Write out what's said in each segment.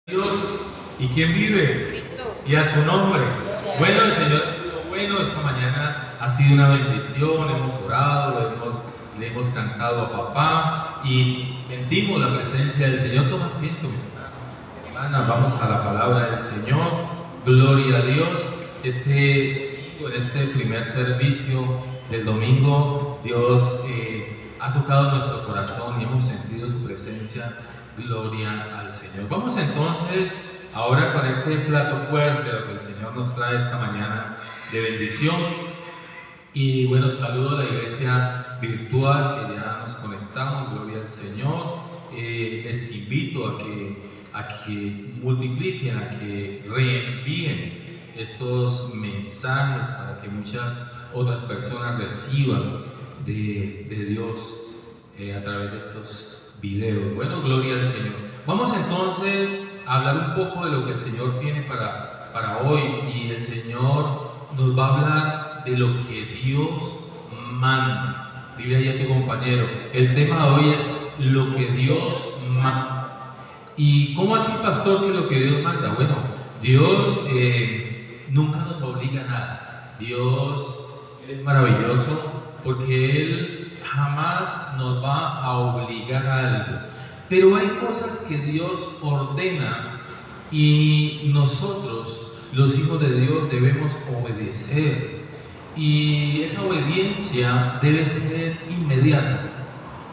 Dios, ¿y quién vive? Cristo. Y a su nombre. Bueno, el Señor ha sido bueno, esta mañana ha sido una bendición, hemos orado, le hemos cantado a papá y sentimos la presencia del Señor. Toma asiento, mi hermana, vamos a la palabra del Señor. Gloria a Dios. En este primer servicio del domingo, Dios ha tocado nuestro corazón y hemos sentido su presencia. Gloria al Señor. Vamos entonces ahora con este plato fuerte, lo que el Señor nos trae esta mañana de bendición. Y bueno, saludo a la iglesia virtual que ya nos conectamos, gloria al Señor. Les invito a que multipliquen, a que reenvíen estos mensajes para que muchas otras personas reciban de Dios a través de estos videos. Bueno, gloria al Señor. Vamos entonces a hablar un poco de lo que el Señor tiene para hoy, y el Señor nos va a hablar de lo que Dios manda. Dile ahí a tu compañero, el tema de hoy es lo que Dios manda. ¿Y cómo así, pastor, que lo que Dios manda? Bueno, Dios nunca nos obliga a nada. Dios es maravilloso porque Él jamás nos va a obligar a algo, pero hay cosas que Dios ordena y nosotros, los hijos de Dios, debemos obedecer, y esa obediencia debe ser inmediata.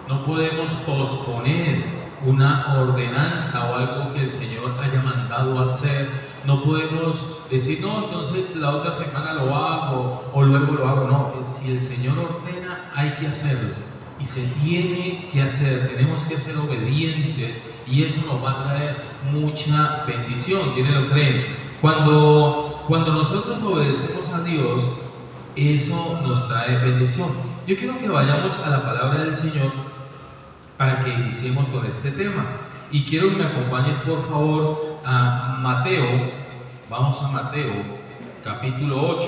No podemos posponer una ordenanza o algo que el Señor haya mandado hacer. No podemos decir, no, entonces la otra semana lo hago o luego lo hago. No, si el Señor ordena, hay que hacerlo. Y se tiene que hacer, tenemos que ser obedientes, y eso nos va a traer mucha bendición. ¿Quiénes lo creen? Cuando nosotros obedecemos a Dios, eso nos trae bendición. Yo quiero que vayamos a la palabra del Señor para que iniciemos con este tema. Y quiero que me acompañes, por favor, a Mateo. Vamos a Mateo, capítulo 8.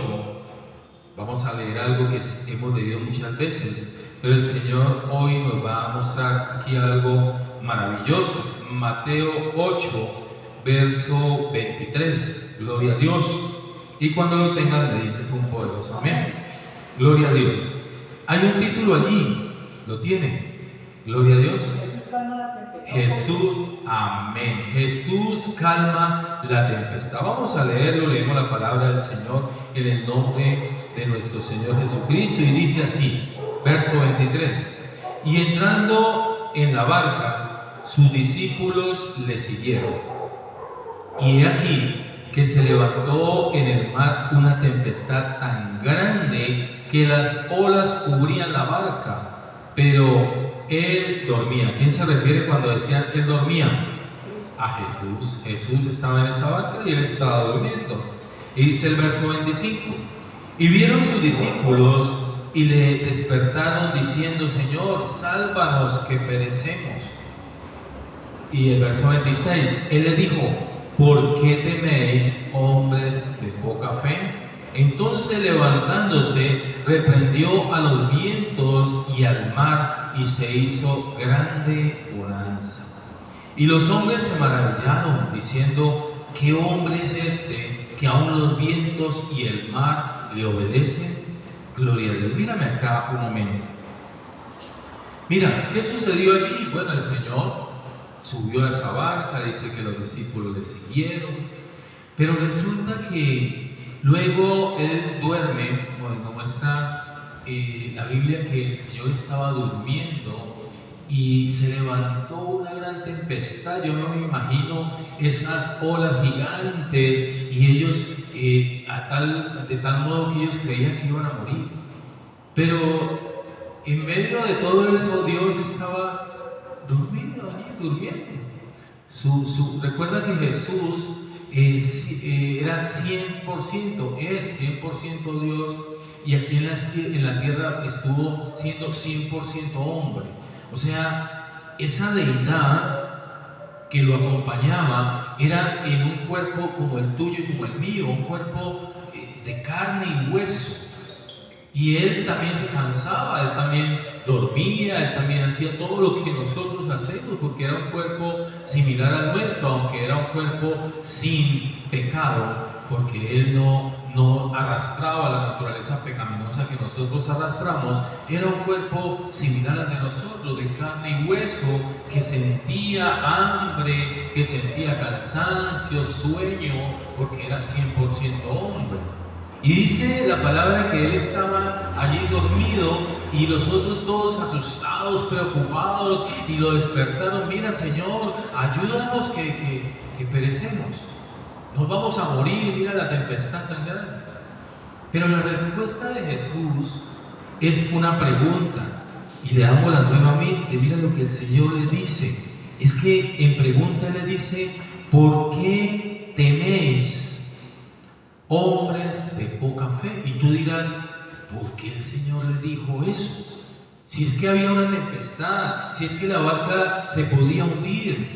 Vamos a leer algo que hemos leído muchas veces, pero el Señor hoy nos va a mostrar aquí algo maravilloso. Mateo 8, verso 23. Gloria a Dios. Y cuando lo tengas me dices un poderoso amén. Gloria a Dios. Hay un título allí, ¿lo tiene? Gloria a Dios. Jesús calma la tempestad. Jesús, amén. Jesús calma la tempestad. Vamos a leerlo, leemos la palabra del Señor en el nombre de nuestro Señor Jesucristo, y dice así, verso 23. Y entrando en la barca, sus discípulos le siguieron. Y he aquí que se levantó en el mar una tempestad tan grande que las olas cubrían la barca, pero él dormía. ¿A quién se refiere cuando decían él dormía? A Jesús. Jesús estaba en esa barca y él estaba durmiendo. Y dice el verso 25, y vieron sus discípulos y le despertaron diciendo, Señor, sálvanos que perecemos. Y el verso 26, él le dijo, ¿por qué teméis, hombres de poca fe? Entonces levantándose, reprendió a los vientos y al mar, y se hizo grande bonanza. Y los hombres se maravillaron, diciendo, ¿qué hombre es este, que aun los vientos y el mar le obedecen? Gloria a Dios. Mírame acá un momento. Mira, ¿qué sucedió allí? Bueno, el Señor subió a esa barca, dice que los discípulos le siguieron, pero resulta que luego él duerme. Bueno, muestra la Biblia que el Señor estaba durmiendo y se levantó una gran tempestad. Yo no me imagino esas olas gigantes, y ellos de tal modo que ellos creían que iban a morir. Pero en medio de todo eso, Dios estaba durmiendo. Recuerda que Jesús era 100%, es 100% Dios, y aquí en la tierra estuvo siendo 100% hombre. O sea, esa deidad que lo acompañaba era en un cuerpo como el tuyo y como el mío, un cuerpo de carne y hueso. Y él también se cansaba, él también dormía, Él también hacía todo lo que nosotros hacemos, porque era un cuerpo similar al nuestro, aunque era un cuerpo sin pecado, porque Él no arrastraba la naturaleza pecaminosa que nosotros arrastramos. Era un cuerpo similar al de nosotros, de carne y hueso, que sentía hambre, que sentía cansancio, sueño, porque era 100% hombre. Y dice la palabra que Él estaba allí dormido y los otros todos asustados, preocupados, y lo despertaron: mira, Señor, ayúdanos que perecemos, nos vamos a morir, mira la tempestad tan grande. Pero la respuesta de Jesús es una pregunta, y leámosla nuevamente. Mira lo que el Señor le dice. Es que en pregunta le dice: ¿por qué teméis, hombres de poca fe? Y tú dirás: ¿por qué el Señor le dijo eso? Si es que había una tempestad, si es que la barca se podía hundir.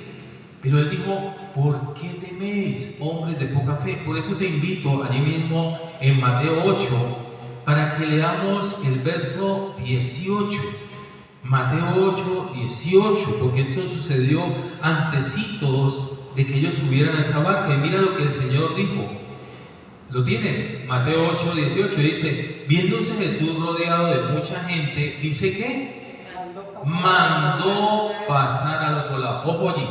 Pero Él dijo: ¿por qué teméis, hombres de poca fe? Por eso te invito allí mismo en Mateo 8 para que leamos el verso 18. Mateo 8, 18, porque esto sucedió antecitos de que ellos subieran a esa barca. Y mira lo que el Señor dijo. ¿Lo tienen? Mateo 8, 18 dice: viéndose Jesús rodeado de mucha gente, dice que mandó pasar al otro lado. Ojo allí.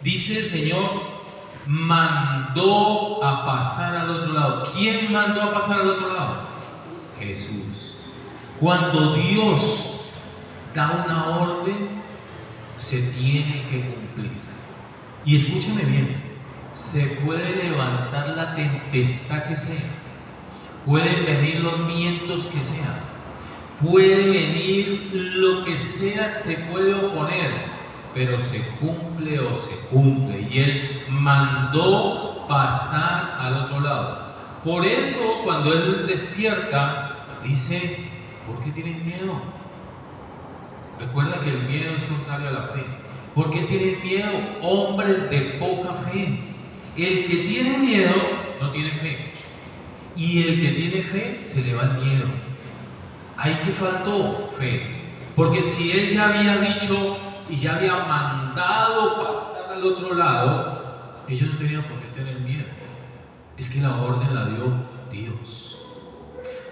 Dice el Señor: mandó a pasar al otro lado. ¿Quién mandó a pasar al otro lado? Jesús. Cuando Dios da una orden, se tiene que cumplir. Y escúcheme bien, se puede levantar la tempestad que sea, pueden venir los vientos que sean, puede venir lo que sea, se puede oponer, pero se cumple o se cumple. Y Él mandó pasar al otro lado. Por eso cuando Él despierta, dice: ¿por qué tienen miedo? Recuerda que el miedo es contrario a la fe. ¿Por qué tienen miedo, hombres de poca fe? El que tiene miedo no tiene fe, y el que tiene fe se le va el miedo. ¿Ahí qué faltó? Fe. Porque si Él ya había dicho y ya había mandado pasar al otro lado, ellos no tenían por qué tener miedo. Es que la orden la dio Dios.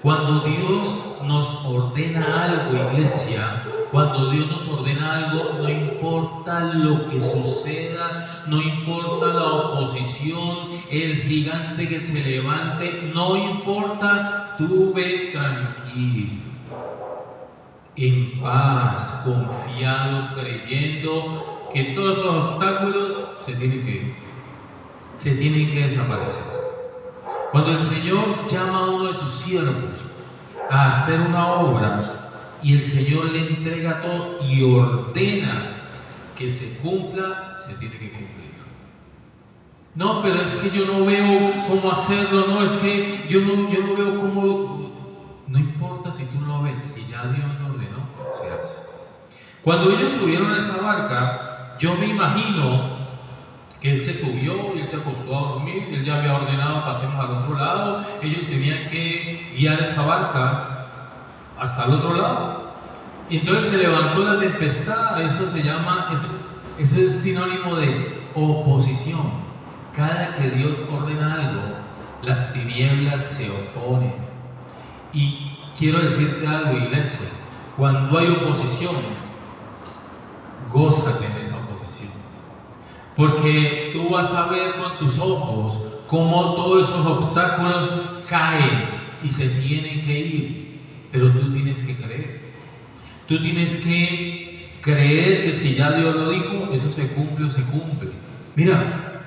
Cuando Dios nos ordena algo, iglesia, cuando Dios nos ordena algo, no importa lo que suceda, no importa la oposición, el gigante que se levante, no importa, tú ve tranquilo, en paz, confiado, creyendo que todos esos obstáculos se tienen que desaparecer. Cuando el Señor llama a uno de sus siervos a hacer una obra y el Señor le entrega todo y ordena que se cumpla, se tiene que cumplir. No, pero es que yo no veo cómo hacerlo, no, es que yo no veo cómo. No importa si tú no lo ves, si ya Dios lo ordenó, se hace. Cuando ellos subieron a esa barca, yo me imagino que Él se subió y Él se acostó a dormir, Él ya había ordenado: pasemos al otro lado. Ellos tenían que guiar esa barca hasta el otro lado. Y entonces se levantó la tempestad. Eso es sinónimo de oposición. Cada que Dios ordena algo, las tinieblas se oponen. Y quiero decirte algo, iglesia: cuando hay oposición, gózate en esa oposición. Porque tú vas a ver con tus ojos cómo todos esos obstáculos caen y se tienen que ir. Pero tú tienes que creer. Tú tienes que creer que si ya Dios lo dijo, eso se cumple o se cumple. Mira,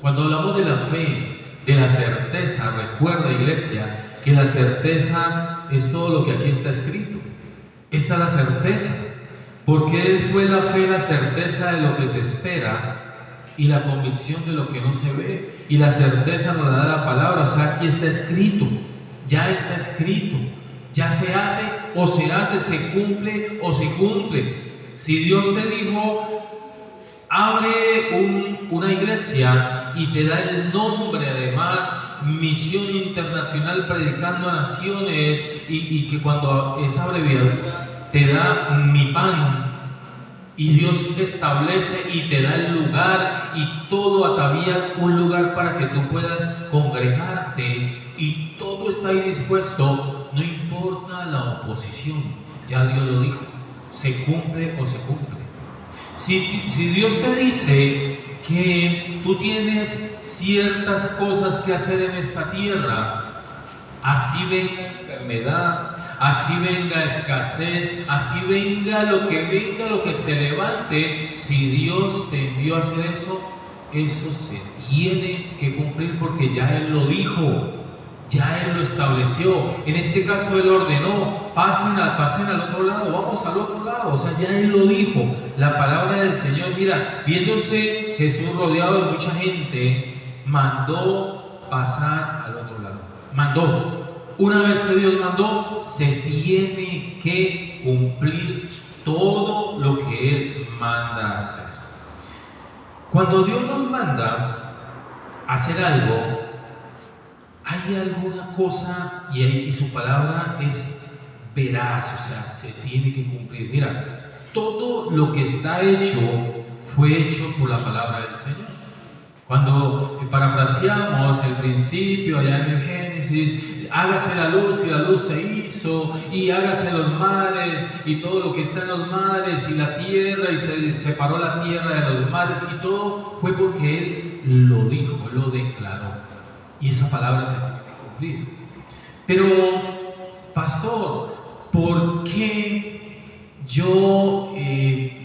cuando hablamos de la fe, de la certeza, recuerda, iglesia, que la certeza es todo lo que aquí está escrito. Esta es la certeza. Porque fue la fe la certeza de lo que se espera y la convicción de lo que no se ve. Y la certeza nos da la palabra. O sea, aquí está escrito, ya está escrito, ya se hace o se hace, se cumple o se cumple. Si Dios te dijo: abre una iglesia, y te da el nombre, además, Misión Internacional Predicando a Naciones, y que cuando esa abreviatura te da mi pan. Y Dios establece y te da el lugar y todo atavía un lugar para que tú puedas congregarte y todo está ahí dispuesto, no importa la oposición, ya Dios lo dijo, se cumple o se cumple. Si Dios te dice que tú tienes ciertas cosas que hacer en esta tierra, así venga enfermedad, así venga escasez, así venga lo que se levante, si Dios te envió a hacer eso, eso se tiene que cumplir porque ya Él lo dijo, ya Él lo estableció. En este caso Él ordenó, pasen al otro lado, vamos al otro lado, o sea, ya Él lo dijo. La palabra del Señor, mira, viéndose Jesús rodeado de mucha gente, mandó pasar al otro lado, mandó. Una vez que Dios mandó, se tiene que cumplir todo lo que Él manda hacer. Cuando Dios nos manda hacer algo, hay alguna cosa y su palabra es veraz, o sea, se tiene que cumplir. Mira, todo lo que está hecho fue hecho por la palabra del Señor. Cuando parafraseamos el principio allá en el Génesis, hágase la luz y la luz se hizo, y hágase los mares y todo lo que está en los mares y la tierra, y se separó la tierra de los mares, y todo fue porque Él lo dijo, Él lo declaró, y esa palabra se tiene que cumplir. Pero, pastor, ¿por qué yo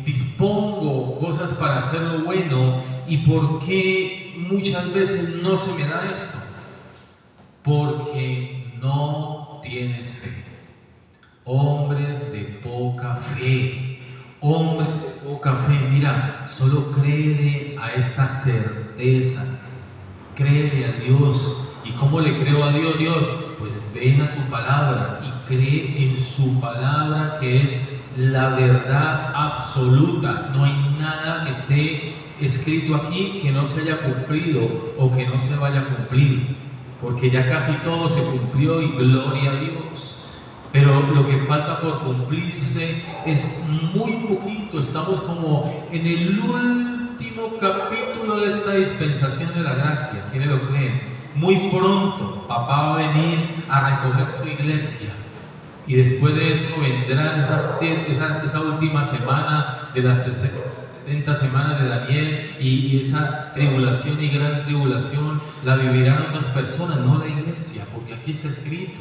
dispongo cosas para hacer lo bueno y por qué muchas veces no se me da esto? Porque no tienes fe. Hombres de poca fe, hombres de poca fe. Mira, solo créele a esta certeza, créele a Dios. ¿Y cómo le creo a Dios? Pues ven a su palabra y cree en su palabra, que es la verdad absoluta. No hay nada que esté escrito aquí que no se haya cumplido o que no se vaya a cumplir, porque ya casi todo se cumplió y gloria a Dios. Pero lo que falta por cumplirse es muy poquito. Estamos como en el último capítulo de esta dispensación de la gracia. ¿Quién lo cree? Muy pronto papá va a venir a recoger su iglesia. Y después de eso vendrán esa última semana de las 70 semanas de Daniel, y esa tribulación y gran tribulación la vivirán otras personas, no la iglesia, porque aquí está escrito.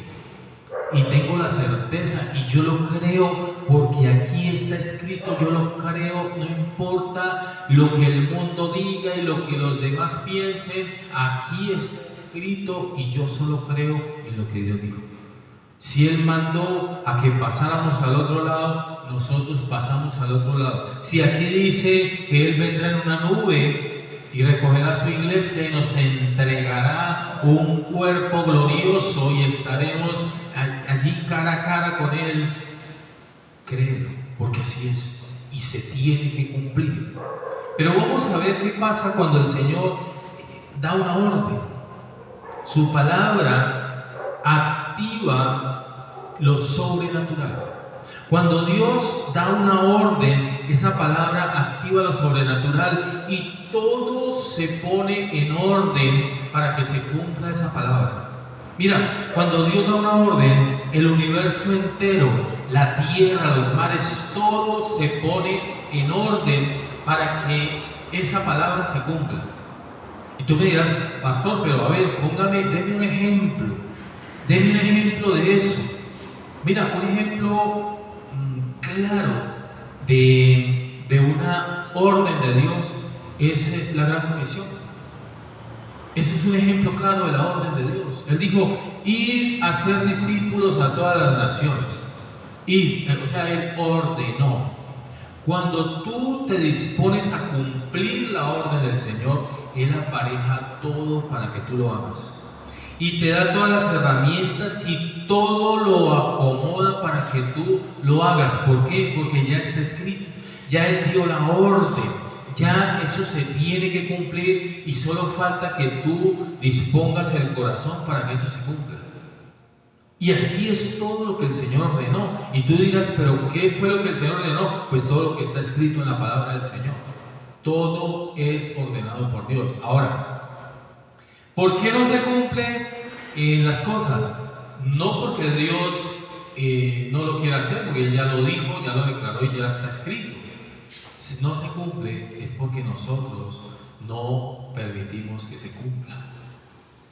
Y tengo la certeza, y yo lo creo porque aquí está escrito, yo lo creo, no importa lo que el mundo diga y lo que los demás piensen, aquí está escrito y yo solo creo en lo que Dios dijo. Si Él mandó a que pasáramos al otro lado, nosotros pasamos al otro lado. Si aquí dice que Él vendrá en una nube y recogerá su iglesia y nos entregará un cuerpo glorioso y estaremos allí cara a cara con Él, créelo, porque así es y se tiene que cumplir. Pero vamos a ver qué pasa cuando el Señor da una orden. Su palabra activa lo sobrenatural. Cuando Dios da una orden, esa palabra activa lo sobrenatural y todo se pone en orden para que se cumpla esa palabra. Mira, cuando Dios da una orden, el universo entero, la tierra, los mares, todo se pone en orden para que esa palabra se cumpla. Y tú me dirás, pastor, pero a ver, denme un ejemplo. Denme un ejemplo de eso. Mira, un ejemplo claro de una orden de Dios es la Gran Comisión. Ese es un ejemplo claro de la orden de Dios. Él dijo, id a ser discípulos a todas las naciones. O sea, Él ordenó. Cuando tú te dispones a cumplir la orden del Señor, Él apareja todo para que tú lo hagas. Y te da todas las herramientas y todo lo acomoda para que tú lo hagas. ¿Por qué? Porque ya está escrito. Ya Él dio la orden. Ya eso se tiene que cumplir y solo falta que tú dispongas el corazón para que eso se cumpla. Y así es todo lo que el Señor ordenó. Y tú dirás, pero ¿qué fue lo que el Señor ordenó? Pues todo lo que está escrito en la palabra del Señor. Todo es ordenado por Dios. Ahora, ¿por qué no se cumplen las cosas? No porque Dios no lo quiera hacer, porque Él ya lo dijo, ya lo declaró y ya está escrito. Si no se cumple es porque nosotros no permitimos que se cumpla.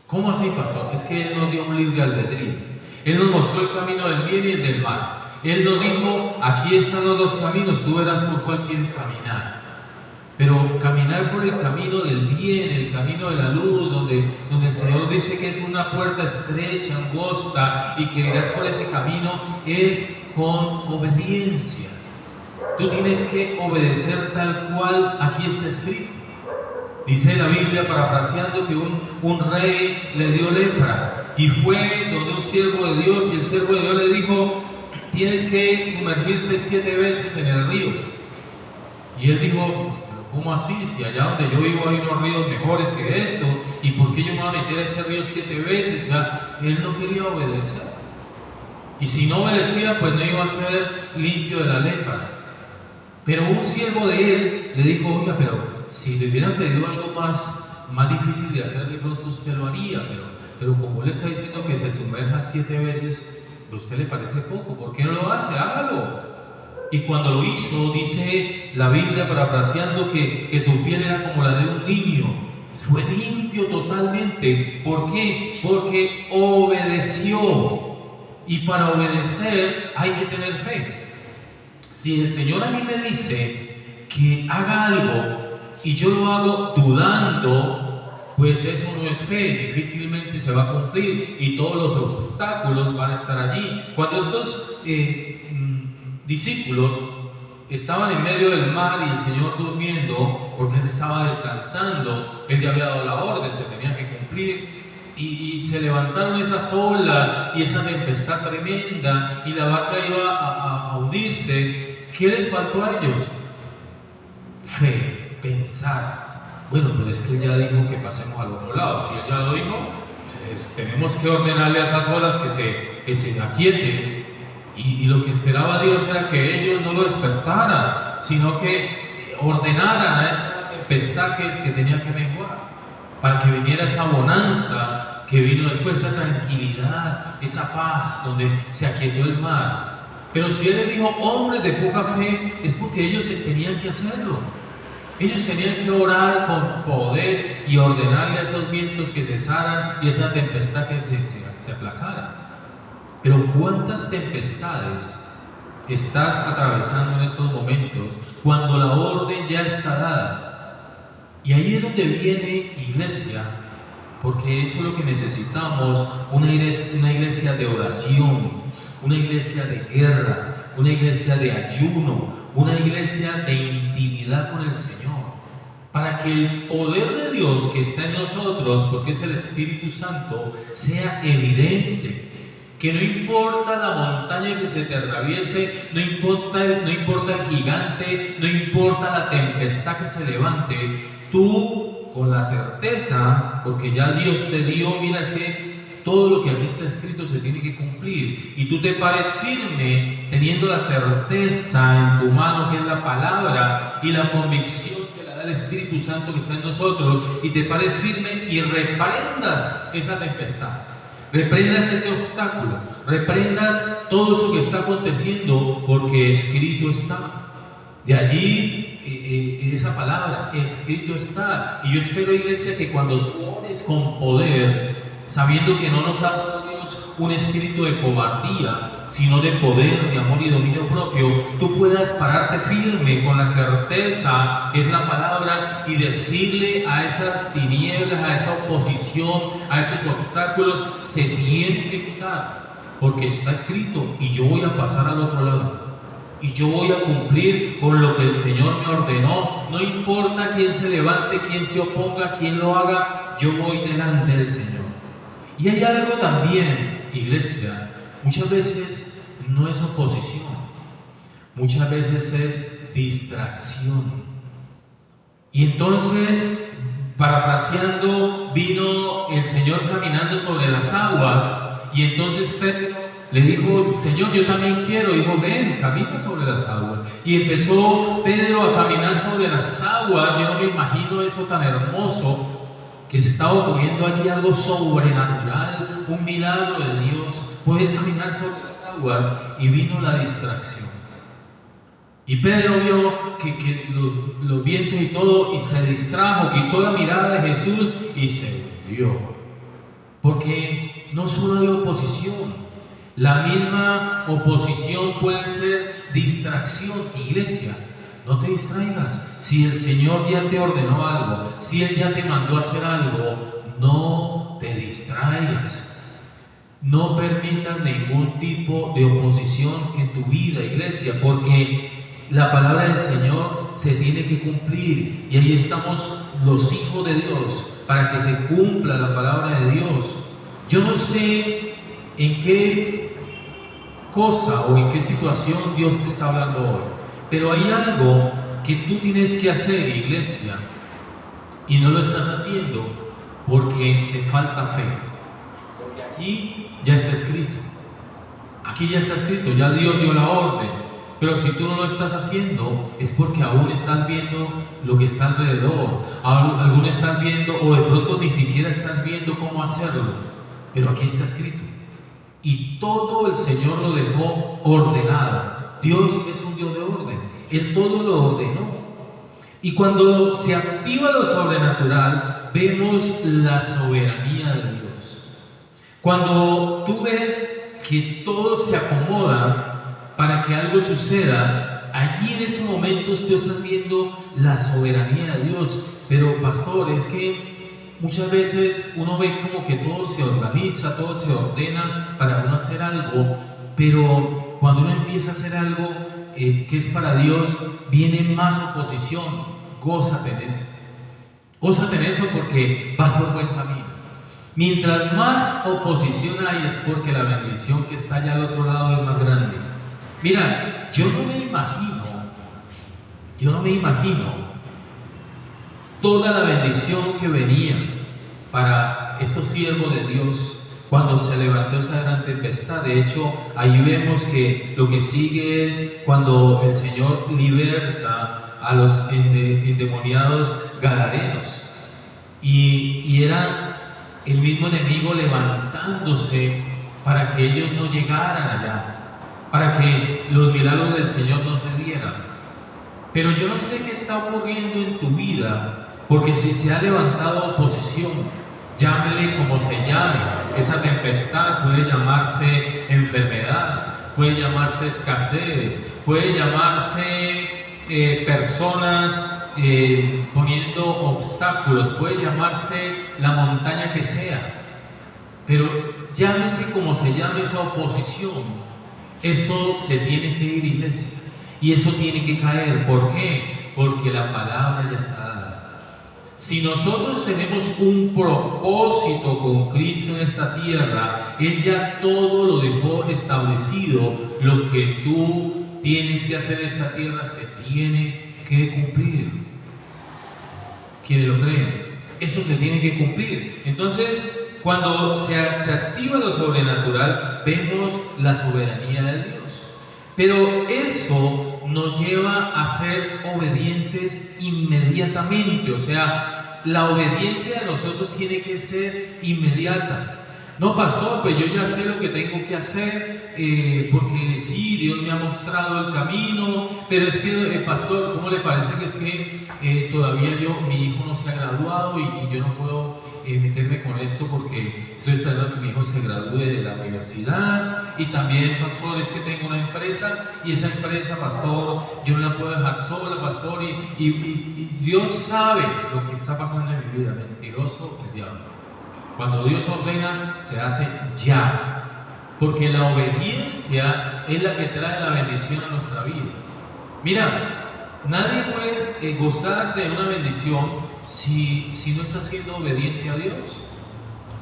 ¿Cómo así, pastor? Es que Él nos dio un libre albedrío. Él nos mostró el camino del bien y el del mal. Él nos dijo, aquí están los dos caminos, tú verás por cuál quieres caminar. Pero caminar por el camino del bien, el camino de la luz, donde el Señor dice que es una puerta estrecha, angosta, y que irás por ese camino, es con obediencia. Tú tienes que obedecer tal cual aquí está escrito. Dice la Biblia, parafraseando, que un rey le dio lepra y fue donde un siervo de Dios, y el siervo de Dios le dijo, tienes que sumergirte 7 veces en el río. Y él dijo, ¿cómo así? Si allá donde yo vivo hay unos ríos mejores que esto, ¿y por qué yo me voy a meter a ese río 7 veces? O sea, él no quería obedecer. Y si no obedecía, pues no iba a ser limpio de la lepra. Pero un siervo de él le dijo, oiga, pero si le hubieran pedido algo más difícil de hacer, de pronto usted lo haría, pero como le está diciendo que se sumerja 7 veces, ¿a usted le parece poco? ¿Por qué no lo hace? Hágalo. Y cuando lo hizo, dice la Biblia, parafraseando, que su piel era como la de un niño. Fue limpio totalmente. ¿Por qué? Porque obedeció. Y para obedecer hay que tener fe. Si el Señor a mí me dice que haga algo y yo lo hago dudando, pues eso no es fe, difícilmente se va a cumplir y todos los obstáculos van a estar allí. Cuando estos discípulos estaban en medio del mar y el Señor durmiendo, porque Él estaba descansando, Él ya había dado la orden, se tenía que cumplir, y se levantaron esas olas y esa tempestad tremenda y la barca iba a hundirse. ¿Qué les faltó a ellos? Fe, pensar. Bueno, pero es que Él ya dijo que pasemos al otro lado. Si Él ya lo dijo, pues tenemos que ordenarle a esas olas que se aquieten. Y lo que esperaba Dios era que ellos no lo despertaran, sino que ordenaran a esa tempestad que tenía que menguar, para que viniera esa bonanza que vino después, esa tranquilidad, esa paz donde se aquietó el mar. Pero si Él les dijo hombres de poca fe, es porque ellos tenían que hacerlo. Ellos tenían que orar con poder y ordenarle a esos vientos que cesaran y esa tempestad que se aplacara. Pero ¿cuántas tempestades estás atravesando en estos momentos cuando la orden ya está dada? Y ahí es donde viene iglesia, porque eso es lo que necesitamos, una iglesia de oración, una iglesia de guerra, una iglesia de ayuno, una iglesia de intimidad con el Señor, para que el poder de Dios que está en nosotros, porque es el Espíritu Santo, sea evidente. Que no importa la montaña que se te atraviese, no importa el gigante, no importa la tempestad que se levante, tú con la certeza, porque ya Dios te dio, mira, es que todo lo que aquí está escrito se tiene que cumplir, y tú te pares firme teniendo la certeza en tu mano que es la palabra y la convicción que la da el Espíritu Santo que está en nosotros, y te pares firme y reprendas esa tempestad. Reprendas ese obstáculo, reprendas todo eso que está aconteciendo, porque escrito está. De allí esa palabra, escrito está. Y yo espero, iglesia, que cuando tú ores con poder, sabiendo que no nos ha dado Dios un espíritu de cobardía, sino de poder, de amor y dominio propio, tú puedas pararte firme con la certeza que es la palabra y decirle a esas tinieblas, a esa oposición, a esos obstáculos, se tienen que quitar, porque está escrito y yo voy a pasar al otro lado. Y yo voy a cumplir con lo que el Señor me ordenó. No importa quién se levante, quién se oponga, quién lo haga, yo voy delante del Señor. Y hay algo también, iglesia, muchas veces no es oposición, muchas veces es distracción. Y entonces, parafraseando, vino el Señor caminando sobre las aguas Y entonces Pedro le dijo: Señor, yo también quiero. Dijo: ven, camina sobre las aguas. Y empezó Pedro a caminar sobre las aguas. Yo no me imagino eso tan hermoso, que se estaba ocurriendo allí algo sobrenatural, un milagro de Dios, poder caminar sobre las aguas. Y vino la distracción. Y Pedro vio que los vientos y todo, y se distrajo, quitó la mirada de Jesús y se hundió. Porque no solo hay oposición, la misma oposición puede ser distracción. Iglesia, no te distraigas. Si el Señor ya te ordenó algo, si Él ya te mandó a hacer algo, no te distraigas. No permitas ningún tipo de oposición en tu vida, iglesia, porque la palabra del Señor se tiene que cumplir, y ahí estamos los hijos de Dios para que se cumpla la palabra de Dios. Yo no sé en qué cosa o en qué situación Dios te está hablando hoy, pero hay algo que tú tienes que hacer, iglesia, y no lo estás haciendo porque te falta fe. Porque aquí ya está escrito, ya Dios dio la orden. Pero si tú no lo estás haciendo, es porque aún estás viendo lo que está alrededor, aún estás viendo, o de pronto ni siquiera estás viendo cómo hacerlo. Pero aquí está escrito, y todo el Señor lo dejó ordenado. Dios es un Dios de orden, Él todo lo ordenó. Y cuando se activa lo sobrenatural, vemos la soberanía de Dios. Cuando tú ves que todo se acomoda para que algo suceda, allí en esos momentos tú estás viendo la soberanía de Dios. Pero pastor, es que muchas veces uno ve como que todo se organiza, todo se ordena para uno hacer algo, pero cuando uno empieza a hacer algo que es para Dios, viene más oposición. Gózate en eso. Gózate en eso, porque vas por buen camino. Mientras más oposición hay, es porque la bendición que está allá al otro lado es más grande. Mira, yo no me imagino toda la bendición que venía para estos siervos de Dios cuando se levantó esa gran tempestad. De hecho, ahí vemos que lo que sigue es cuando el Señor liberta a los endemoniados gadarenos, y era el mismo enemigo levantándose para que ellos no llegaran allá, para que los milagros del Señor no se dieran. Pero yo no sé qué está ocurriendo en tu vida, porque si se ha levantado oposición, llámele como se llame, esa tempestad puede llamarse enfermedad, puede llamarse escasez, puede llamarse personas poniendo obstáculos, puede llamarse la montaña que sea, pero llámese como se llame esa oposición, eso se tiene que ir, iglesia, y eso tiene que caer. ¿Por qué? Porque la palabra ya está dada. Si nosotros tenemos un propósito con Cristo en esta tierra, Él ya todo lo dejó establecido. Lo que tú tienes que hacer en esta tierra se tiene que cumplir. ¿Quiénes lo creen? Eso se tiene que cumplir. Entonces, cuando se activa lo sobrenatural, vemos la soberanía de Dios. Pero eso nos lleva a ser obedientes inmediatamente. O sea, la obediencia de nosotros tiene que ser inmediata. No, pastor, pues yo ya sé lo que tengo que hacer, porque sí, Dios me ha mostrado el camino, pero es que, pastor, ¿cómo le parece que es que todavía mi hijo no se ha graduado y yo no puedo meterme con esto porque estoy esperando a que mi hijo se gradúe de la universidad? Y también, pastor, es que tengo una empresa, y esa empresa, pastor, yo no la puedo dejar sola, pastor, y Dios sabe lo que está pasando en mi vida. Mentiroso el diablo. Cuando Dios ordena, se hace ya, porque la obediencia es la que trae la bendición a nuestra vida. Mira, nadie puede gozar de una bendición si no está siendo obediente a Dios.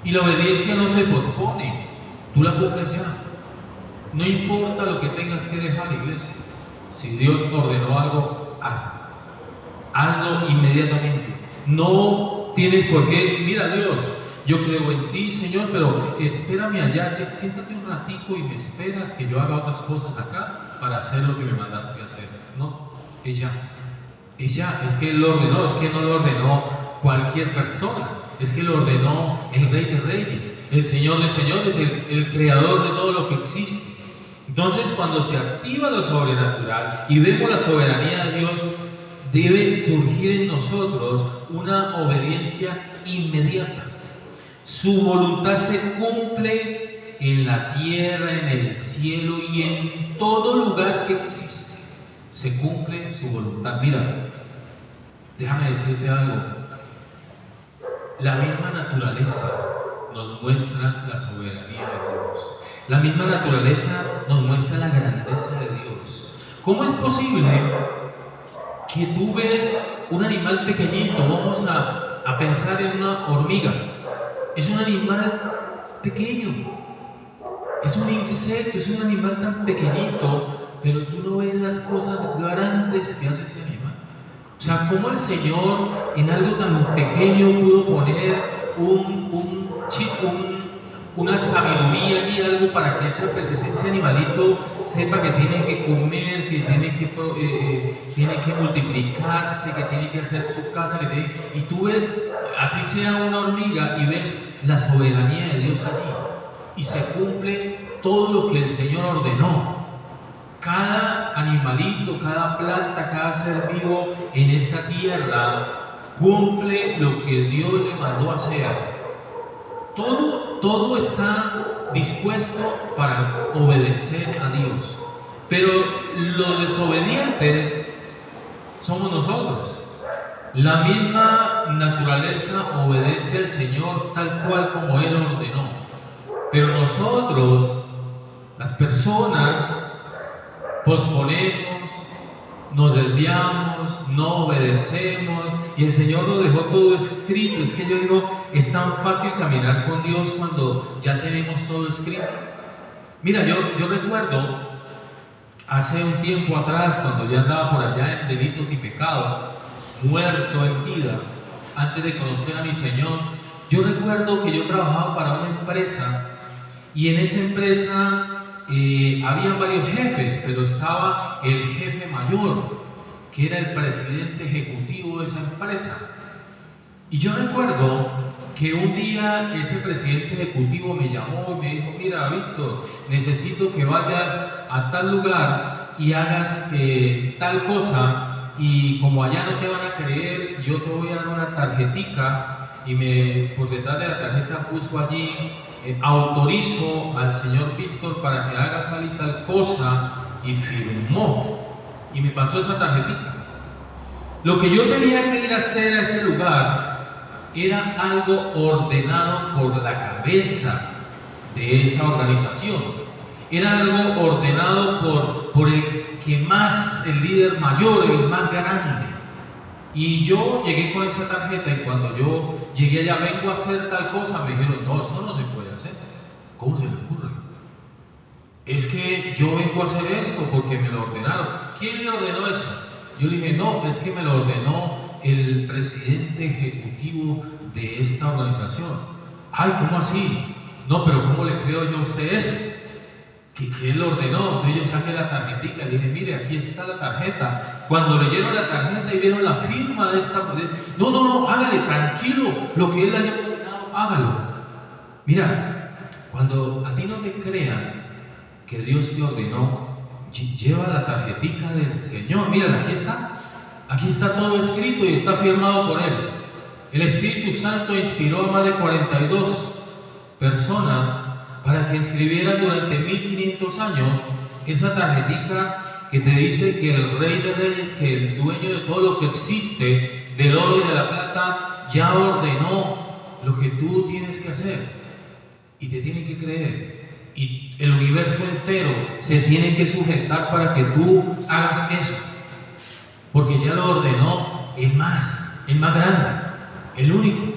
Y la obediencia no se pospone, tú la cumples ya. No importa lo que tengas que dejar, iglesia. Si Dios ordenó algo, hazlo. Hazlo inmediatamente. No tienes por qué. Mira, Dios, yo creo en ti, Señor, pero espérame allá, siéntate un ratico y me esperas que yo haga otras cosas acá para hacer lo que me mandaste a hacer. No, ella, es que Él lo ordenó, es que no lo ordenó cualquier persona, es que lo ordenó el Rey de Reyes, el Señor de Señores, el Creador de todo lo que existe. Entonces, cuando se activa lo sobrenatural y vemos la soberanía de Dios, debe surgir en nosotros una obediencia inmediata. Su voluntad se cumple en la tierra, en el cielo y en todo lugar que existe. Se cumple su voluntad. Mira, déjame decirte algo. La misma naturaleza nos muestra la soberanía de Dios. La misma naturaleza nos muestra la grandeza de Dios. ¿Cómo es posible que tú ves un animal pequeñito? Vamos a pensar en una hormiga. Es un animal pequeño, es un insecto, es un animal tan pequeñito, pero tú no ves las cosas grandes que hace ese animal. O sea, cómo el Señor en algo tan pequeño pudo poner una sabiduría allí, algo para que ese animalito sepa que tiene que comer, que tiene que multiplicarse, que tiene que hacer su casa, y tú ves, así sea una hormiga, y ves la soberanía de Dios allí, y se cumple todo lo que el Señor ordenó. Cada animalito, cada planta, cada ser vivo en esta tierra cumple lo que Dios le mandó hacer. Todo está dispuesto para obedecer a Dios, pero los desobedientes somos nosotros. La misma naturaleza obedece al Señor tal cual como Él ordenó, pero nosotros, las personas, posponemos, nos desviamos, no obedecemos, y el Señor lo dejó todo escrito. Es que yo digo, es tan fácil caminar con Dios cuando ya tenemos todo escrito. Mira, yo recuerdo hace un tiempo atrás, cuando ya andaba por allá en delitos y pecados, muerto en vida, antes de conocer a mi Señor, yo recuerdo que yo trabajaba para una empresa, y en esa empresa habían varios jefes, pero estaba el jefe mayor, que era el presidente ejecutivo de esa empresa. Y yo recuerdo que un día ese presidente ejecutivo me llamó y me dijo: mira, Víctor, necesito que vayas a tal lugar y hagas tal cosa, y como allá no te van a creer, yo te voy a dar una tarjetica, y por detrás de la tarjeta puso allí: autorizo al señor Víctor para que haga tal y tal cosa, y firmó, y me pasó esa tarjetita. Lo que yo tenía que ir a hacer a ese lugar era algo ordenado por la cabeza de esa organización, era algo ordenado por el que más, el líder mayor, el más grande. Y yo llegué con esa tarjeta, y cuando yo llegué allá: vengo a hacer tal cosa, me dijeron: no, eso no se puede hacer. ¿Cómo se le ocurre? Es que yo vengo a hacer esto porque me lo ordenaron. ¿Quién le ordenó eso? Yo le dije: no, es que me lo ordenó el presidente ejecutivo de esta organización. Ay, ¿cómo así? No, pero ¿cómo le creo yo a usted eso? ¿Que él lo ordenó? Entonces yo saqué la tarjetita y le dije: mire, aquí está la tarjeta. Cuando leyeron la tarjeta y vieron la firma de esta... No, hágale, tranquilo, lo que él haya ordenado, hágalo. Mira, cuando a ti no te crean que Dios te ordenó, lleva la tarjetita del Señor. Mira, aquí está todo escrito y está firmado por Él. El Espíritu Santo inspiró a más de 42 personas para que escribieran durante 1500 años esa tarjetita que te dice que el Rey de Reyes, que el dueño de todo lo que existe, del oro y de la plata, ya ordenó lo que tú tienes que hacer, y te tiene que creer, y el universo entero se tiene que sujetar para que tú hagas eso, porque ya lo ordenó el más grande, el único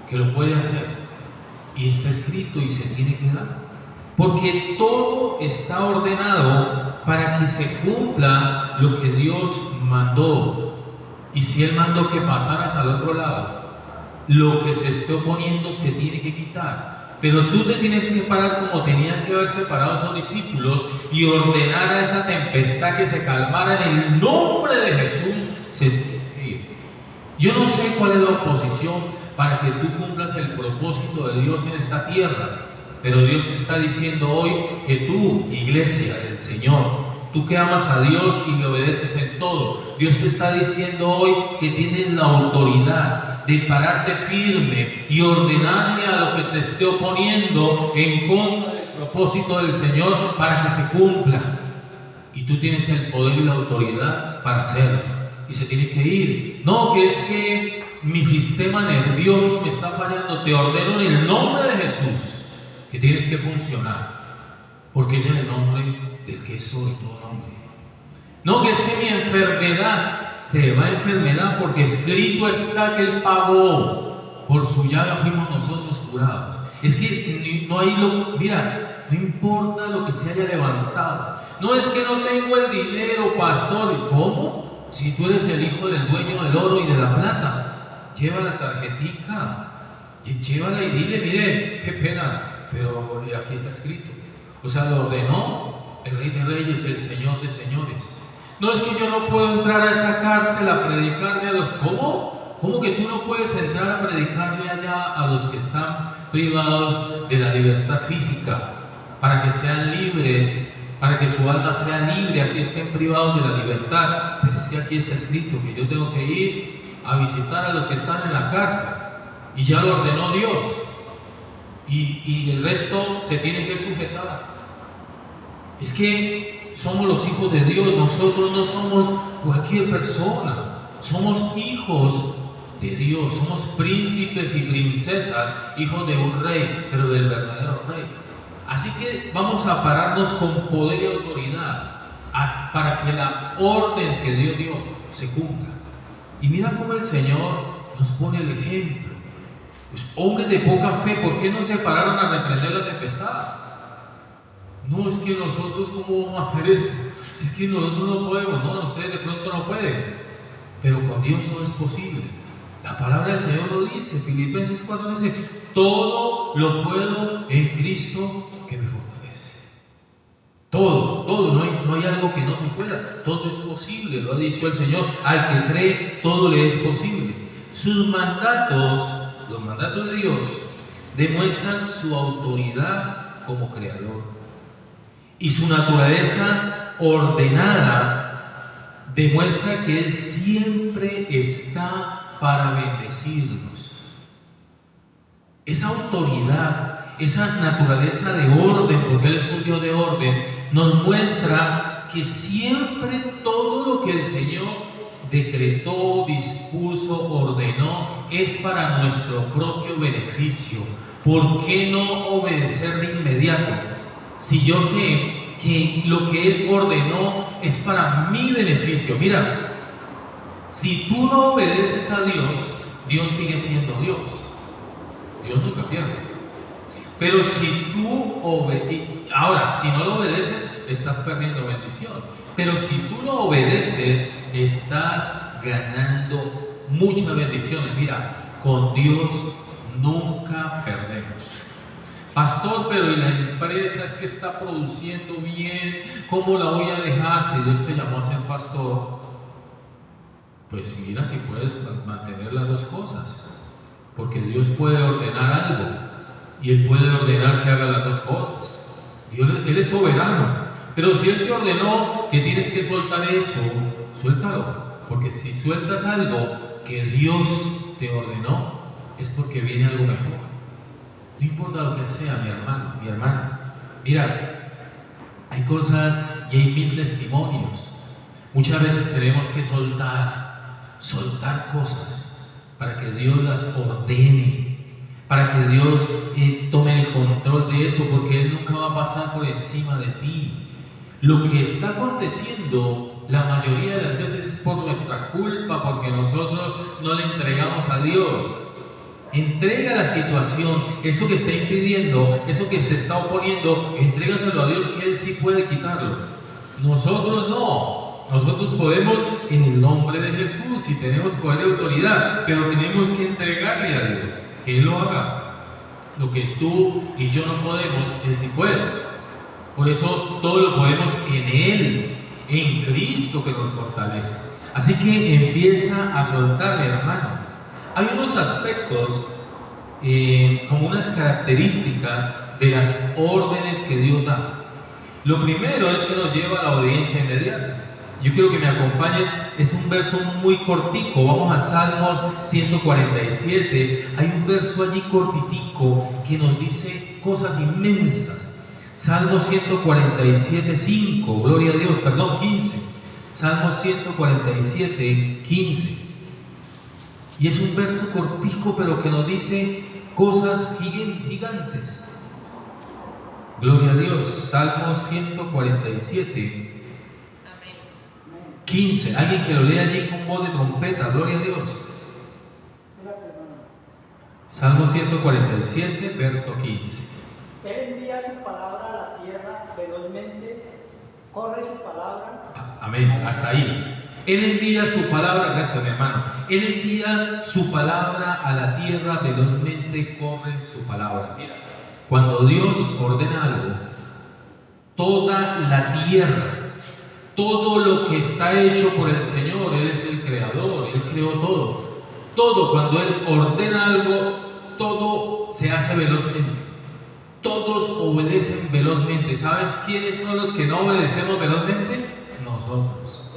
que lo puede hacer, y está escrito y se tiene que dar. Porque todo está ordenado para que se cumpla lo que Dios mandó. Y si Él mandó que pasaras al otro lado, lo que se esté oponiendo se tiene que quitar. Pero tú te tienes que parar como tenían que haber separado a esos discípulos y ordenar a esa tempestad que se calmara en el nombre de Jesús. Yo no sé cuál es la oposición para que tú cumplas el propósito de Dios en esta tierra, pero Dios te está diciendo hoy que tú, iglesia del Señor, tú que amas a Dios y le obedeces en todo, Dios te está diciendo hoy que tienes la autoridad de pararte firme y ordenarle a lo que se esté oponiendo en contra del propósito del Señor para que se cumpla. Y tú tienes el poder y la autoridad para hacerlo. Y se tiene que ir. No, que es que mi sistema nervioso me está fallando. Te ordeno en el nombre de Jesús que tienes que funcionar. Porque es en el nombre del que es sobre todo nombre. No, que es que mi enfermedad se va a enfermedad porque escrito está que Él pagó. Por su llaga fuimos nosotros curados. Es que no hay mira, no importa lo que se haya levantado. No es que no tengo el dinero, pastor. ¿Cómo? Si tú eres el hijo del dueño del oro y de la plata, lleva la tarjetica, llévala y dile, mire, qué pena, pero aquí está escrito. O sea, lo ordenó el Rey de Reyes, el Señor de Señores. No es que yo no puedo entrar a esa cárcel a predicarle a los... ¿Cómo? ¿Cómo que tú no puedes entrar a predicarle allá a los que están privados de la libertad física para que sean libres? Para que su alma sea libre, así estén privados de la libertad. Pero es que aquí está escrito que yo tengo que ir a visitar a los que están en la cárcel. Y ya lo ordenó Dios. Y el resto se tiene que sujetar. Es que somos los hijos de Dios. Nosotros no somos cualquier persona. Somos hijos de Dios. Somos príncipes y princesas, hijos de un rey, pero del verdadero rey. Así que vamos a pararnos con poder y autoridad para que la orden que Dios dio se cumpla. Y mira cómo el Señor nos pone el ejemplo. Pues, hombres de poca fe, ¿por qué no se pararon a reprender la tempestad? No, es que nosotros, ¿cómo vamos a hacer eso? Es que nosotros no podemos. No, ustedes de pronto no pueden. Pero con Dios todo es posible. La palabra del Señor lo dice. Filipenses 4 dice: todo lo puedo en Cristo que me fortalece. Todo, no hay algo que no se pueda. Todo es posible, lo ha dicho el Señor. Al que cree, todo le es posible. Sus mandatos, los mandatos de Dios, demuestran su autoridad como creador. Y su naturaleza ordenada demuestra que Él siempre está para bendecirnos. Esa autoridad, esa naturaleza de orden, porque Él es un Dios de orden, nos muestra que siempre todo lo que el Señor decretó, dispuso, ordenó, es para nuestro propio beneficio. ¿Por qué no obedecer de inmediato? Si yo sé que lo que Él ordenó es para mi beneficio. Mira, si tú no obedeces a Dios, Dios sigue siendo Dios. Dios nunca pierde. Pero si tú obedeces, ahora, si no lo obedeces, estás perdiendo bendición. Pero si tú lo obedeces, estás ganando muchas bendiciones. Mira, con Dios nunca perdemos. Pastor, pero ¿y la empresa es que está produciendo bien? ¿Cómo la voy a dejar si Dios te llamó a ser pastor? Pues mira si puedes mantener las dos cosas. Porque Dios puede ordenar algo y Él puede ordenar que haga las dos cosas. Él es soberano. Pero si Él te ordenó que tienes que soltar eso, suéltalo. Porque si sueltas algo que Dios te ordenó, es porque viene algo mejor. No importa lo que sea, mi hermano, mi hermana. Mira, hay cosas y hay mil testimonios. Muchas veces tenemos que soltar cosas para que Dios las ordene, para que Dios tome el control de eso, porque Él nunca va a pasar por encima de ti. Lo que está aconteciendo la mayoría de las veces es por nuestra culpa, porque nosotros no le entregamos a Dios. Entrega la situación, eso que está impidiendo, eso que se está oponiendo, entrégaselo a Dios, que Él sí puede quitarlo. Nosotros no. Nosotros podemos en el nombre de Jesús y tenemos poder y autoridad, pero tenemos que entregarle a Dios que Él lo haga. Lo que tú y yo no podemos, Él sí puede. Por eso todo lo podemos en Él, en Cristo que nos fortalece. Así que empieza a soltarle, hermano. Hay unos aspectos, como unas características de las órdenes que Dios da. Lo primero es que nos lleva a la obediencia inmediata. Yo quiero que me acompañes, es un verso muy cortico. Vamos a Salmos 147. Hay un verso allí cortitico que nos dice cosas inmensas. Salmos 147, 5, gloria a Dios, perdón, 15. Salmos 147, 15. Y es un verso cortico, pero que nos dice cosas gigantes. Gloria a Dios. Salmos 147, 15. Alguien que lo lea allí con voz de trompeta. Gloria a Dios. Salmo 147, verso 15. Él envía su palabra a la tierra velozmente, corre su palabra. Amén, hasta ahí. Él envía su palabra, gracias mi hermano. Él envía su palabra a la tierra velozmente, corre su palabra. Mira, cuando Dios ordena algo, toda la tierra, todo lo que está hecho por el Señor, Él es el creador, Él creó todo. Todo, cuando Él ordena algo, todo se hace velozmente. Todos obedecen velozmente. ¿Sabes quiénes son los que no obedecemos velozmente? Nosotros.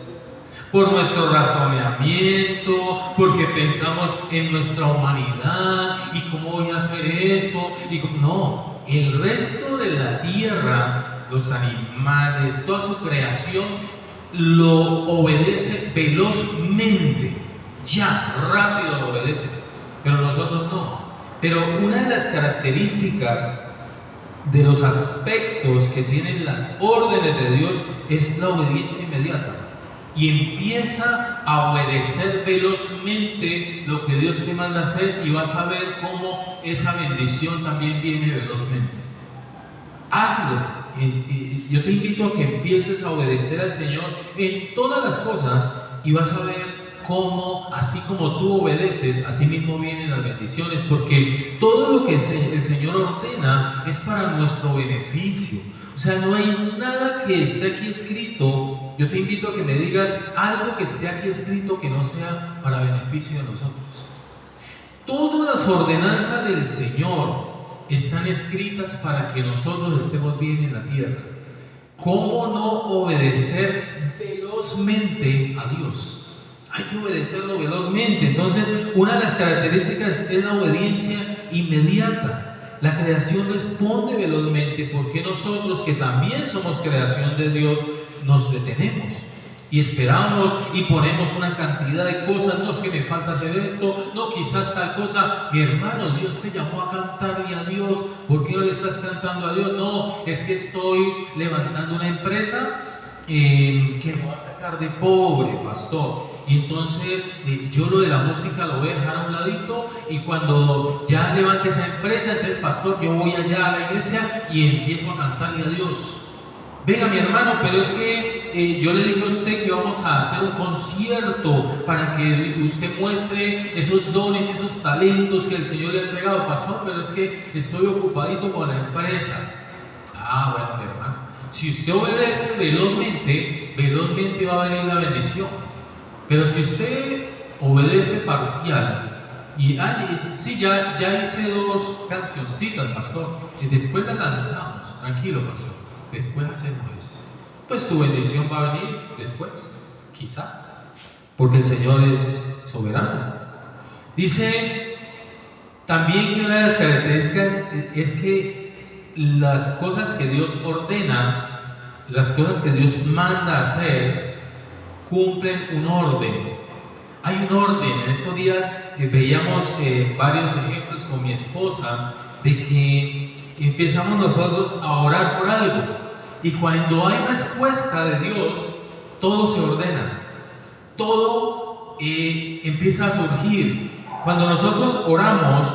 Por nuestro razonamiento, porque pensamos en nuestra humanidad y cómo voy a hacer eso. No, el resto de la tierra, los animales, toda su creación, lo obedece velozmente. Ya, rápido lo obedece. Pero nosotros no. Pero una de las características de los aspectos que tienen las órdenes de Dios es la obediencia inmediata. Y empieza a obedecer velozmente lo que Dios te manda hacer, y vas a ver cómo esa bendición también viene velozmente. Hazlo. Yo te invito a que empieces a obedecer al Señor en todas las cosas, y vas a ver cómo, así como tú obedeces, así mismo vienen las bendiciones, porque todo lo que el Señor ordena es para nuestro beneficio. O sea, no hay nada que esté aquí escrito. Yo te invito a que me digas algo que esté aquí escrito que no sea para beneficio de nosotros. Todas las ordenanzas del Señor están escritas para que nosotros estemos bien en la tierra. ¿Cómo no obedecer velozmente a Dios? Hay que obedecerlo velozmente. Entonces, una de las características es la obediencia inmediata. La creación responde velozmente, porque nosotros, que también somos creación de Dios, nos detenemos y esperamos y ponemos una cantidad de cosas. No, es que me falta hacer esto, no, quizás tal cosa. Mi hermano, Dios te llamó a cantarle a Dios, ¿por qué no le estás cantando a Dios? No, es que estoy levantando una empresa que me va a sacar de pobre, pastor. Y entonces yo lo de la música lo voy a dejar a un ladito, y cuando ya levante esa empresa, entonces, pastor, yo voy allá a la iglesia y empiezo a cantarle a Dios. Venga, mi hermano, pero es que yo le dije a usted que vamos a hacer un concierto para que usted muestre esos dones, esos talentos que el Señor le ha entregado, pastor, pero es que estoy ocupadito con la empresa. Bueno, mi hermano, si usted obedece velozmente va a venir la bendición. Pero si usted obedece parcial, y sí, ya hice 2 cancioncitas, pastor, y después las lanzamos, tranquilo, pastor, después hacemos eso, pues tu bendición va a venir después, quizá, porque el Señor es soberano. Dice también que una de las características es que las cosas que Dios ordena, las cosas que Dios manda hacer, cumplen un orden. Hay un orden. En estos días veíamos varios ejemplos con mi esposa de que empezamos nosotros a orar por algo, y cuando hay respuesta de Dios, todo se ordena, todo empieza a surgir. Cuando nosotros oramos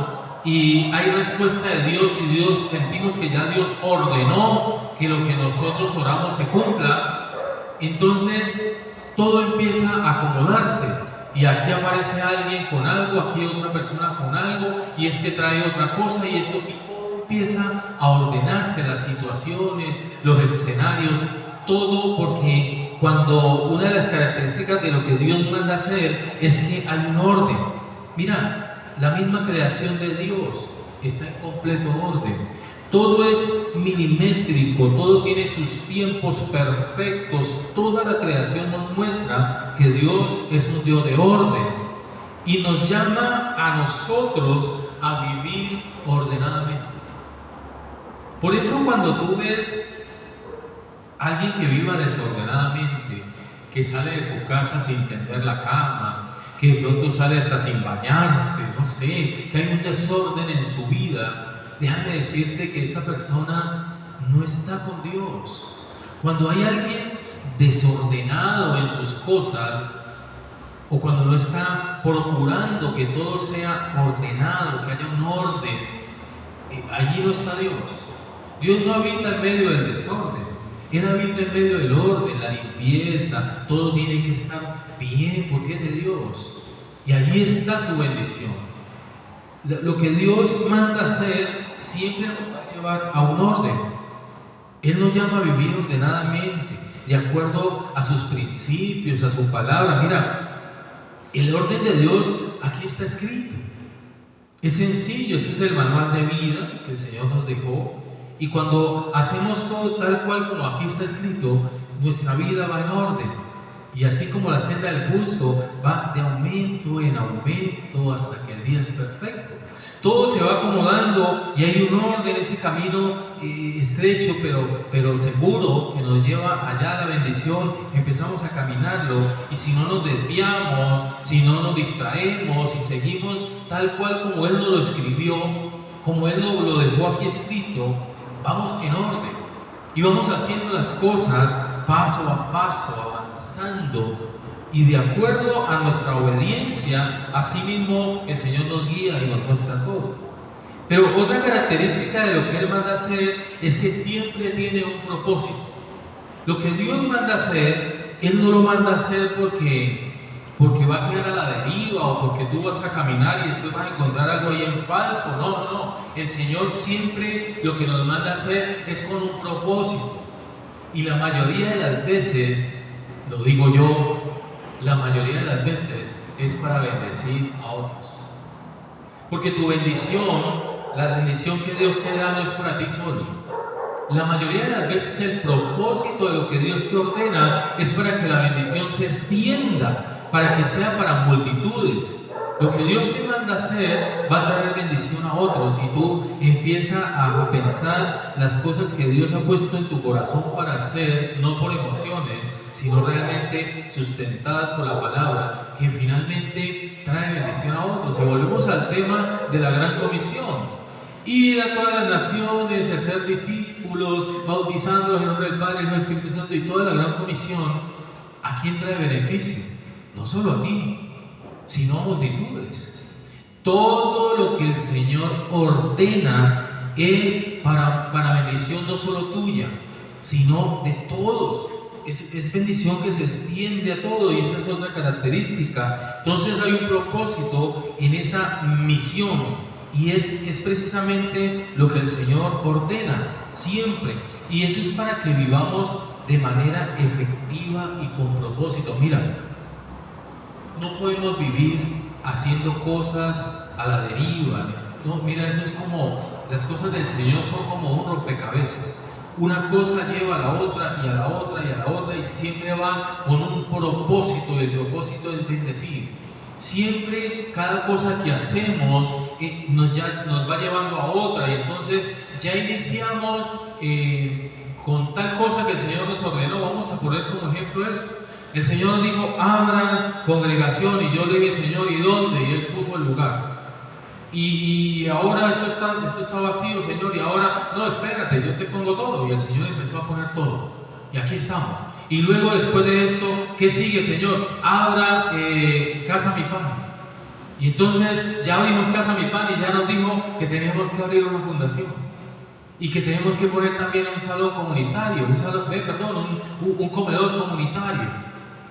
y hay respuesta de Dios, y Dios, sentimos que ya Dios ordenó que lo que nosotros oramos se cumpla, entonces todo empieza a acomodarse. Y aquí aparece alguien con algo, aquí otra persona con algo, y este trae otra cosa, y esto, y todo empieza a ordenarse, las situaciones, los escenarios, todo, porque cuando una de las características de lo que Dios manda hacer es que hay un orden. Mira, la misma creación de Dios está en completo orden. Todo es milimétrico, todo tiene sus tiempos perfectos. Toda la creación nos muestra que Dios es un Dios de orden y nos llama a nosotros a vivir ordenadamente. Por eso cuando tú ves a alguien que viva desordenadamente, que sale de su casa sin tender la cama, que de pronto sale hasta sin bañarse, no sé, que hay un desorden en su vida, déjame decirte que esta persona no está con Dios. Cuando hay alguien desordenado en sus cosas, o cuando no está procurando que todo sea ordenado, que haya un orden, allí no está Dios. Dios no habita en medio del desorden, Él habita en medio del orden, la limpieza, todo tiene que estar bien porque es de Dios. Y allí está su bendición. Lo que Dios manda hacer siempre nos va a llevar a un orden. Él nos llama a vivir ordenadamente, de acuerdo a sus principios, a su palabra. Mira, el orden de Dios aquí está escrito. Es sencillo, ese es el manual de vida que el Señor nos dejó. Y cuando hacemos todo tal cual como aquí está escrito, nuestra vida va en orden. Y así como la senda del justo va de aumento en aumento hasta que el día es perfecto. Todo se va acomodando y hay un orden, ese camino estrecho pero seguro que nos lleva allá a la bendición. Empezamos a caminarlo y si no nos desviamos, si no nos distraemos, si seguimos tal cual como Él nos lo escribió, como Él nos lo dejó aquí escrito, vamos en orden y vamos haciendo las cosas paso a paso, avanzando, y de acuerdo a nuestra obediencia, así mismo el Señor nos guía y nos muestra todo. Pero otra característica de lo que Él manda hacer es que siempre tiene un propósito. Lo que Dios manda hacer, Él no lo manda hacer porque va a quedar a la deriva o porque tú vas a caminar y después vas a encontrar algo ahí en falso. No. El Señor siempre lo que nos manda hacer es con un propósito. Y la mayoría de las veces, lo digo yo, la mayoría de las veces es para bendecir a otros. Porque tu bendición, la bendición que Dios te da no es para ti solo. La mayoría de las veces el propósito de lo que Dios te ordena es para que la bendición se extienda, para que sea para multitudes. Lo que Dios te manda hacer va a traer bendición a otros y tú empiezas a pensar las cosas que Dios ha puesto en tu corazón para hacer, no por emociones, sino realmente sustentadas por la palabra, que finalmente trae bendición a otros. Y volvemos al tema de la gran comisión. Ir a todas las naciones, hacer discípulos, bautizándolos en nombre del Padre, del Espíritu Santo y toda la gran comisión. ¿A quién trae beneficio? No solo a ti, sino a multitudes. Todo lo que el Señor ordena es para bendición no solo tuya, sino de todos. Es bendición que se extiende a todo y esa es otra característica. Entonces hay un propósito en esa misión y es precisamente lo que el Señor ordena siempre, y eso es para que vivamos de manera efectiva y con propósito. Mira, no podemos vivir haciendo cosas a la deriva. No, mira, eso es como, las cosas del Señor son como un rompecabezas. Una cosa lleva a la otra y a la otra y a la otra y siempre va con un propósito, y el propósito es bendecir. Siempre cada cosa que hacemos nos va llevando a otra, y entonces ya iniciamos con tal cosa que el Señor nos ordenó. Vamos a poner como ejemplo esto. El Señor nos dijo, abran congregación, y yo le dije, Señor, ¿y dónde? Y Él puso el lugar. Y ahora esto está vacío, Señor, y ahora, no, espérate, yo te pongo todo. Y el Señor empezó a poner todo. Y aquí estamos. Y luego, después de esto, ¿qué sigue, Señor? Abra Casa Mi Pan. Y entonces ya abrimos Casa Mi Pan y ya nos dijo que tenemos que abrir una fundación. Y que tenemos que poner también un salón comunitario, un comedor comunitario.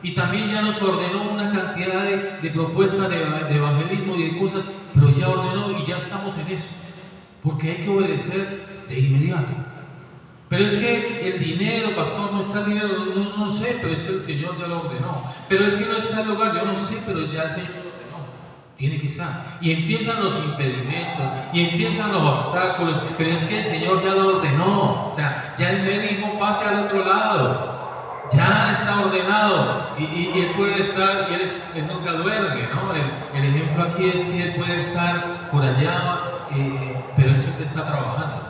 Y también ya nos ordenó una cantidad de propuestas de evangelismo y de cosas, pero ya ordenó y ya estamos en eso. Porque hay que obedecer de inmediato. Pero es que el dinero, pastor, no está el dinero, no sé, pero es que el Señor ya lo ordenó. Pero es que no está el lugar, yo no sé, pero ya el Señor lo ordenó. Tiene que estar. Y empiezan los impedimentos, y empiezan los obstáculos, pero es que el Señor ya lo ordenó. O sea, ya el médico pase al otro lado. Ya está ordenado y Él puede estar, y Él nunca duerme, ¿no? El ejemplo aquí es que Él puede estar por allá, pero Él siempre está trabajando.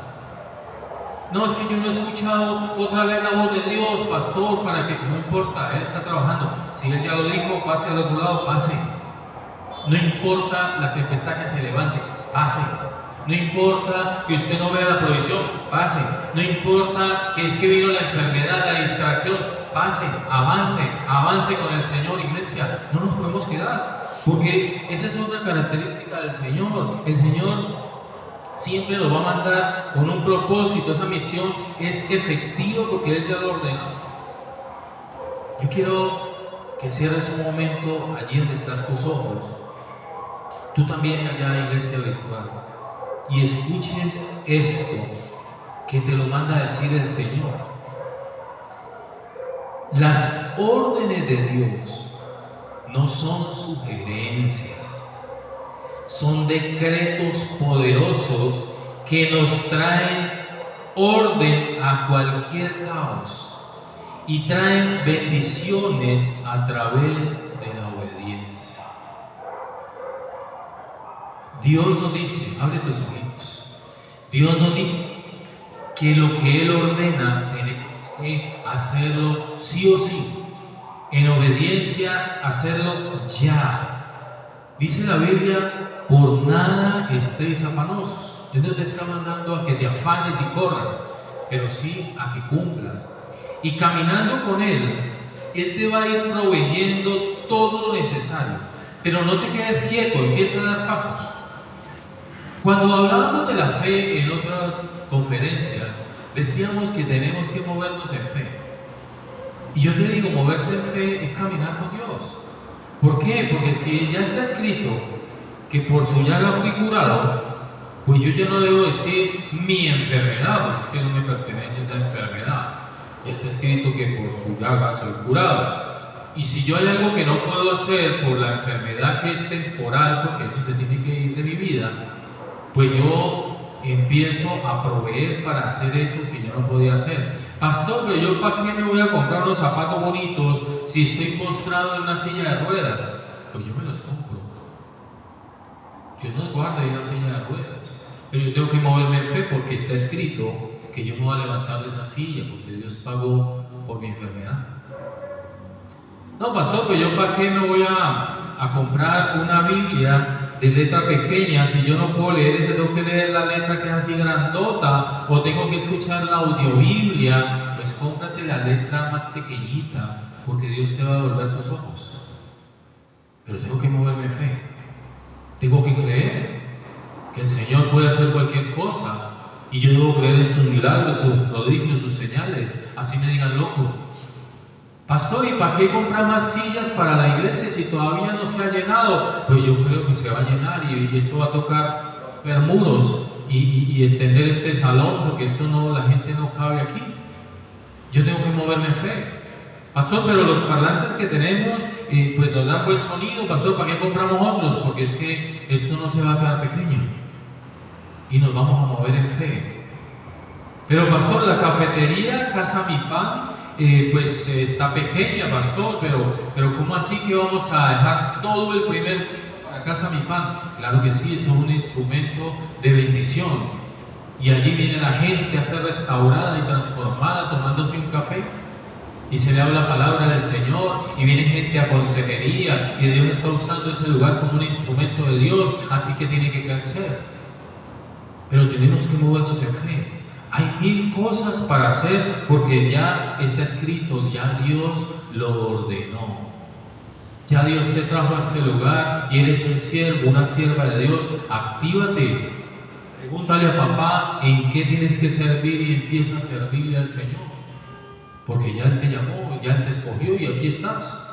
No, es que yo no he escuchado otra vez la voz de Dios, pastor, para que no importa, Él está trabajando. Si Él ya lo dijo, pase al otro lado, pase. No importa la tempestad que se levante, pase. No importa que usted no vea la provisión, pase. No importa que es que vino la enfermedad, la distracción, pase, avance con el Señor, iglesia. No nos podemos quedar, porque esa es otra característica del Señor. El Señor siempre nos va a mandar con un propósito. Esa misión es efectiva porque Él ya lo ordenó. Yo quiero que cierres un momento allí donde estás tus ojos. Tú también allá, iglesia virtual, y escuches esto que te lo manda a decir el Señor. Las órdenes de Dios no son sugerencias, son decretos poderosos que nos traen orden a cualquier caos y traen bendiciones a través de la obediencia. Dios nos dice, abre tus oídos, Dios nos dice que lo que Él ordena tenemos que hacerlo sí o sí, en obediencia, hacerlo ya. Dice la Biblia, por nada estéis afanosos. Él no te está mandando a que te afanes y corras, pero sí a que cumplas. Y caminando con Él, Él te va a ir proveyendo todo lo necesario. Pero no te quedes quieto, empieza a dar pasos. Cuando hablábamos de la fe en otras conferencias, decíamos que tenemos que movernos en fe. Y yo te digo, moverse en fe es caminar con Dios. ¿Por qué? Porque si ya está escrito que por su llaga fui curado, pues yo ya no debo decir mi enfermedad, porque es que no me pertenece esa enfermedad. Ya está escrito que por su llaga soy curado. Y si yo hay algo que no puedo hacer por la enfermedad que es temporal, porque eso se tiene que ir de mi vida, pues yo empiezo a proveer para hacer eso que yo no podía hacer. Pastor, pero yo ¿para qué me voy a comprar unos zapatos bonitos si estoy postrado en una silla de ruedas? Pues yo me los compro. Dios nos guarda en una silla de ruedas. Pero yo tengo que moverme en fe porque está escrito que yo me voy a levantar de esa silla porque Dios pagó por mi enfermedad. No, pastor, pero yo ¿para qué me voy a comprar una Biblia de letra pequeña si yo no puedo leer ese? Tengo que leer la letra que es así grandota, o tengo que escuchar la audiobiblia. Pues cómprate la letra más pequeñita, porque Dios te va a devolver tus ojos. Pero tengo que moverme en fe, tengo que creer que el Señor puede hacer cualquier cosa, y yo debo creer en sus milagros, sus prodigios, sus señales, así me digan loco. Pastor, ¿y para qué comprar más sillas para la iglesia si todavía no se ha llenado? Pues yo creo que se va a llenar y esto va a tocar ver muros y extender este salón, porque esto no, la gente no cabe aquí. Yo tengo que moverme en fe. Pastor, pero los parlantes que tenemos pues nos dan buen sonido. Pastor, ¿para qué compramos otros? Porque es que esto no se va a quedar pequeño y nos vamos a mover en fe. Pero pastor, la cafetería Casa Mi Pan pues está pequeña, pastor, pero ¿cómo así que vamos a dejar todo el primer piso para Casa Mi Pan? Claro que sí, eso es un instrumento de bendición. Y allí viene la gente a ser restaurada y transformada tomándose un café. Y se le habla la palabra del Señor, y viene gente a consejería, y Dios está usando ese lugar como un instrumento de Dios, así que tiene que crecer. Pero tenemos que movernos en fe. Hay 1000 cosas para hacer porque ya está escrito, ya Dios lo ordenó. Ya Dios te trajo a este lugar y eres un siervo, una sierva de Dios. Actívate. Pregúntale a papá en qué tienes que servir y empieza a servirle al Señor. Porque ya Él te llamó, ya Él te escogió y aquí estás.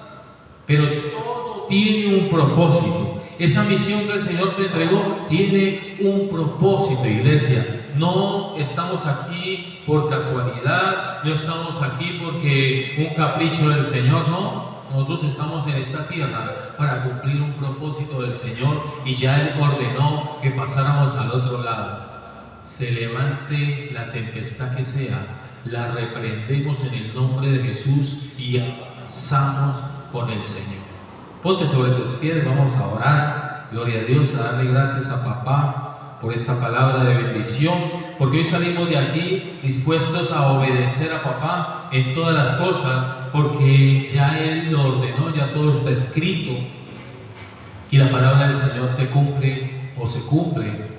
pero todo tiene un propósito. Esa misión que el Señor te entregó tiene un propósito, iglesia. No estamos aquí por casualidad, no estamos aquí porque un capricho del Señor, no. Nosotros estamos en esta tierra para cumplir un propósito del Señor, y ya Él ordenó que pasáramos al otro lado. Se levante la tempestad que sea, la reprendemos en el nombre de Jesús y avanzamos con el Señor. Ponte sobre tus pies, vamos a orar. Gloria a Dios, a darle gracias a papá por esta palabra de bendición, porque hoy salimos de aquí dispuestos a obedecer a papá en todas las cosas, porque ya Él lo ordenó, ya todo está escrito, y la palabra del Señor se cumple o se cumple